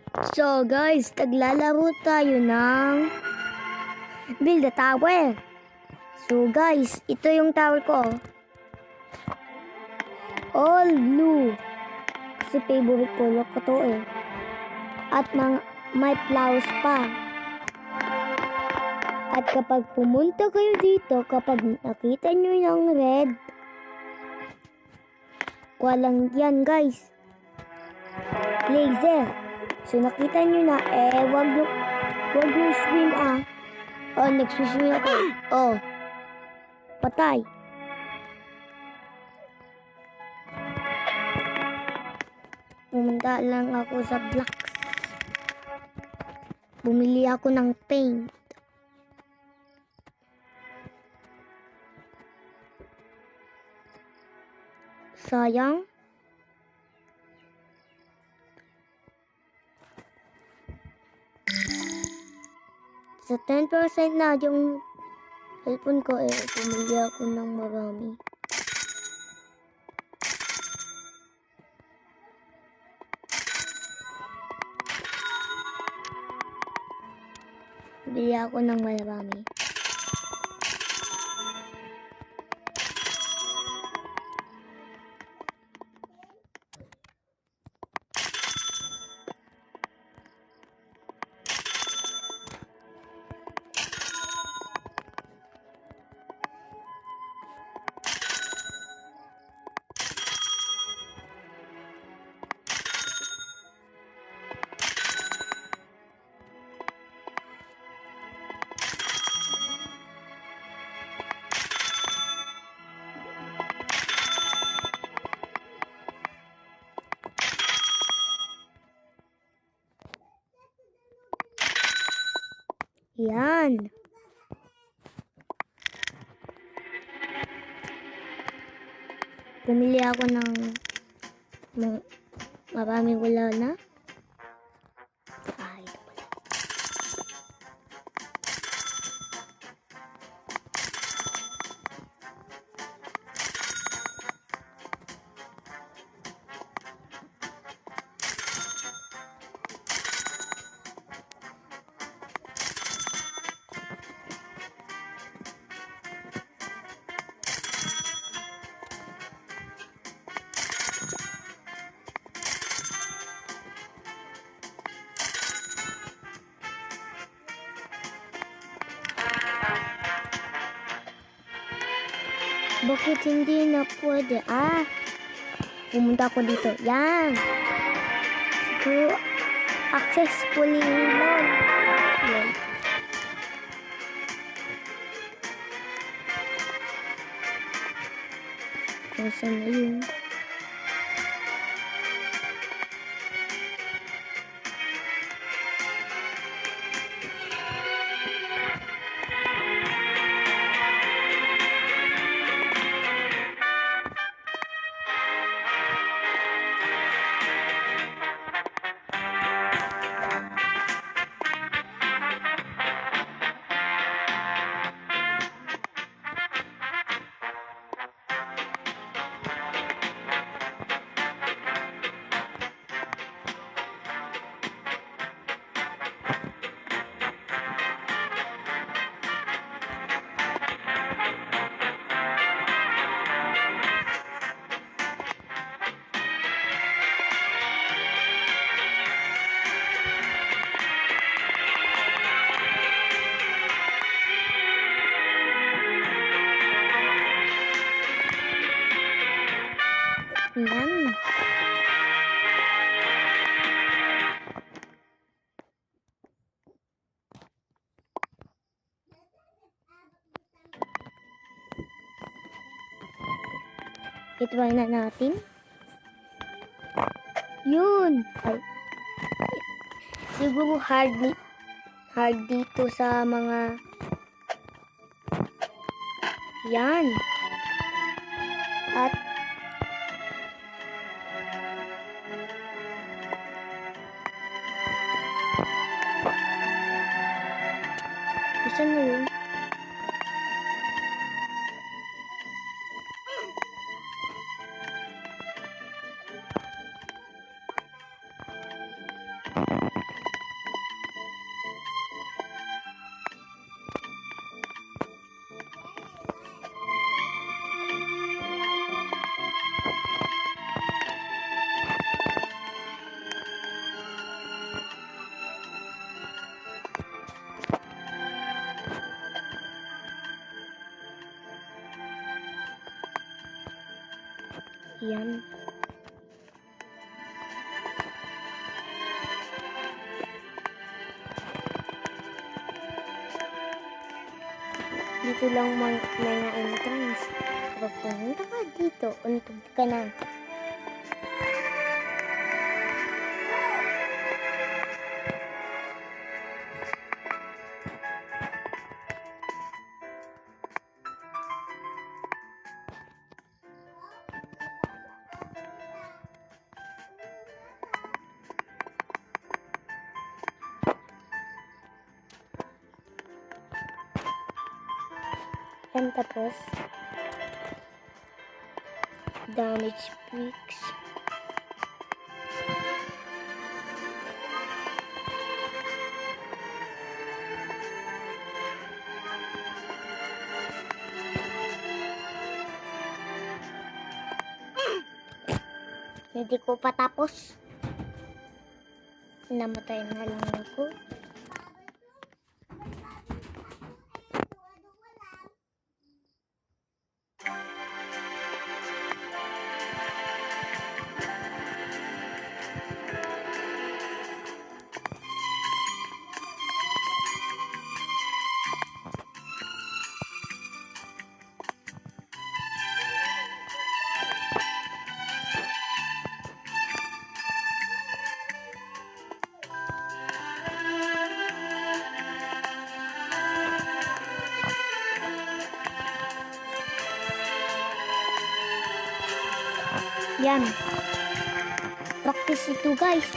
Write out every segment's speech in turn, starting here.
So guys, naglalaro tayo ng Build a Tower. So guys, ito yung tower ko. All blue. Kasi favorite color ko to eh. At may flowers pa. At kapag pumunta kayo dito, kapag nakita nyo yung red, walang yan guys. Laser. So nakita nyo na, wag nyo swim ah. Oh, nag-swim ako. Oh, patay. Pumunta lang ako sa blocks. Bumili ako ng paint. Sayang. Sa 10% na yung cellphone ko bumili ako ng marami. Bili ako ng marami. Yan. Bumili ako ng maraming wala na. Ay, bakit hindi na pwede? Pumunta ako dito. Yan. Siguro, accessfully load. Yan. Saan na yun? Yan. I-try na natin. Yun. Ay. Siguro hard dito sa mga yan. At isa na yun. Yan. Dito lang may nga entrance. Kapag pumunta ka dito, untog ka na. Yan, tapos damage bricks. Hindi ko pa tapos. Namatay na lang ako. Yan. Practice ito, guys.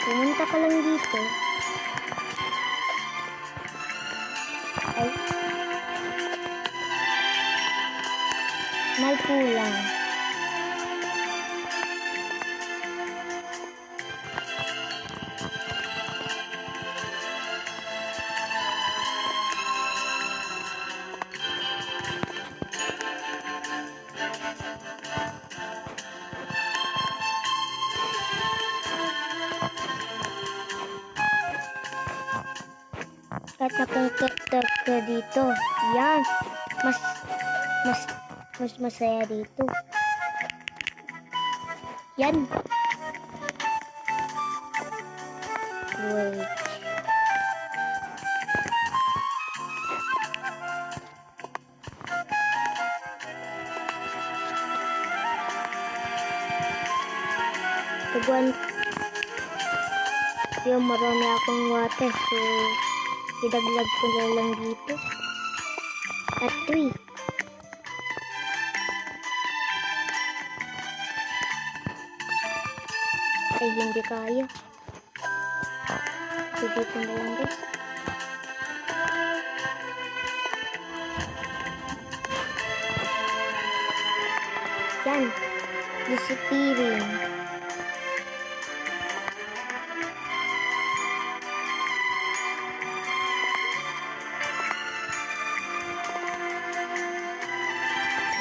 Pumunta ka lang dito. Ay. May kulang. At nakakatag ka dito. Yan. Mas masaya dito. Yan. Wait. Tuguan. Yung marami akong water. So, idaglag ko na lang dito. At 3. Ay, hindi kaya. So, dito na lang, guys. Yan. Disappearing.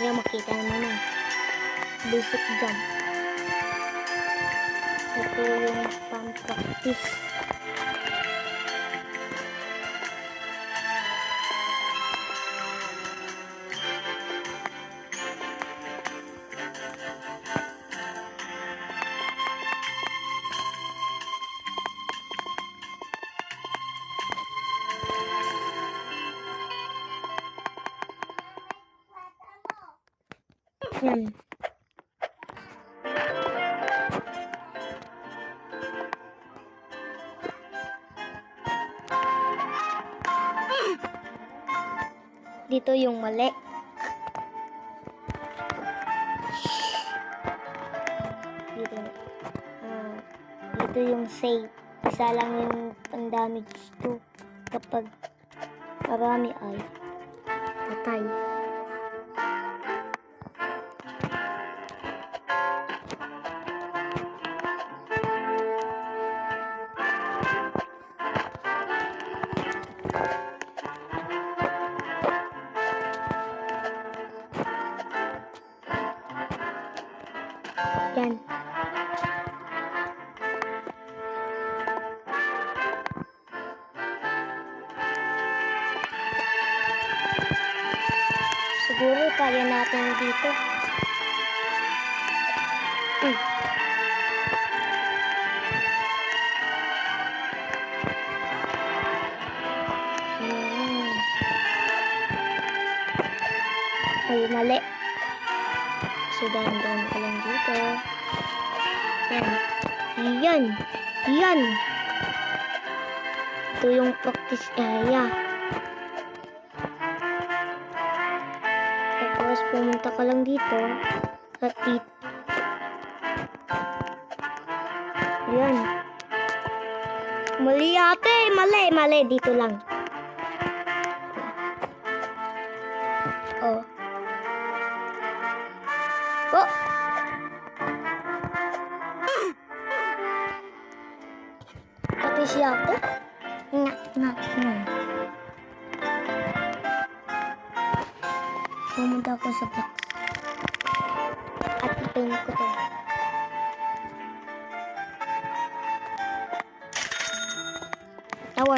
Ayan, makita naman na. Basic jump. Ito yung pang-practice. Yan. Dito yung mali. Dito yung safe. Isa lang yung pang-damage to. Kapag marami ay patay. Siguro kaya natin dito. Ayan. Ay, mali. So, dahan-dahan ka lang dito. Yan. Yan. Yan. Ito yung practice area. Tapos, pumunta ka lang dito. At dito. Yan. Mali ate. Mali. Mali. Dito lang. Oh. Oh. Pati si ate. Na. Pumunta ako sa box. At ipin ko to. Tower.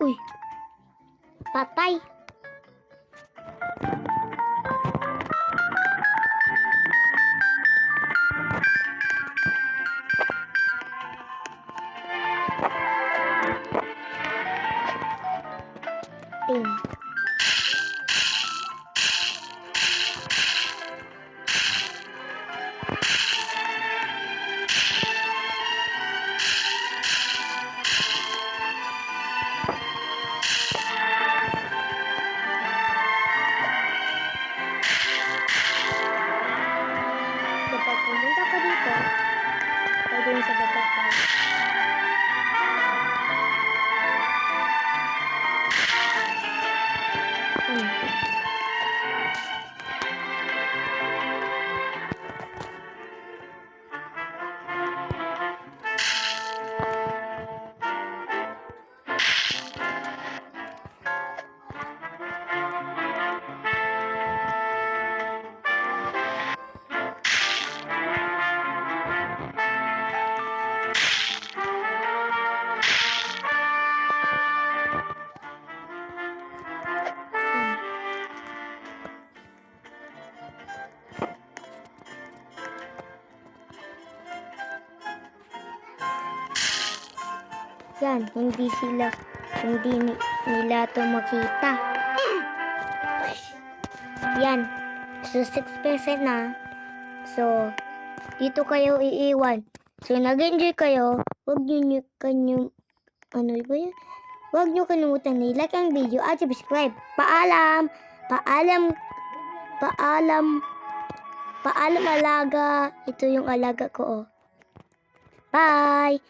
Uy. Patay. Ting. Kapag pumunta ka dito, ay dun sa baba ka. Yan, hindi nila to makita. Yan. So, 6% na. So, dito kayo iiwan. So, nag-enjoy kayo. Huwag nyo kalimutan na i-like ang video at subscribe. Paalam! Paalam alaga. Ito yung alaga ko, oh. Bye!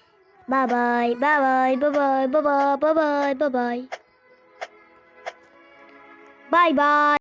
Bye-bye! Bye-bye! Bye-bye! Bye-bye! Bye-bye! Bye-bye! Bye-bye!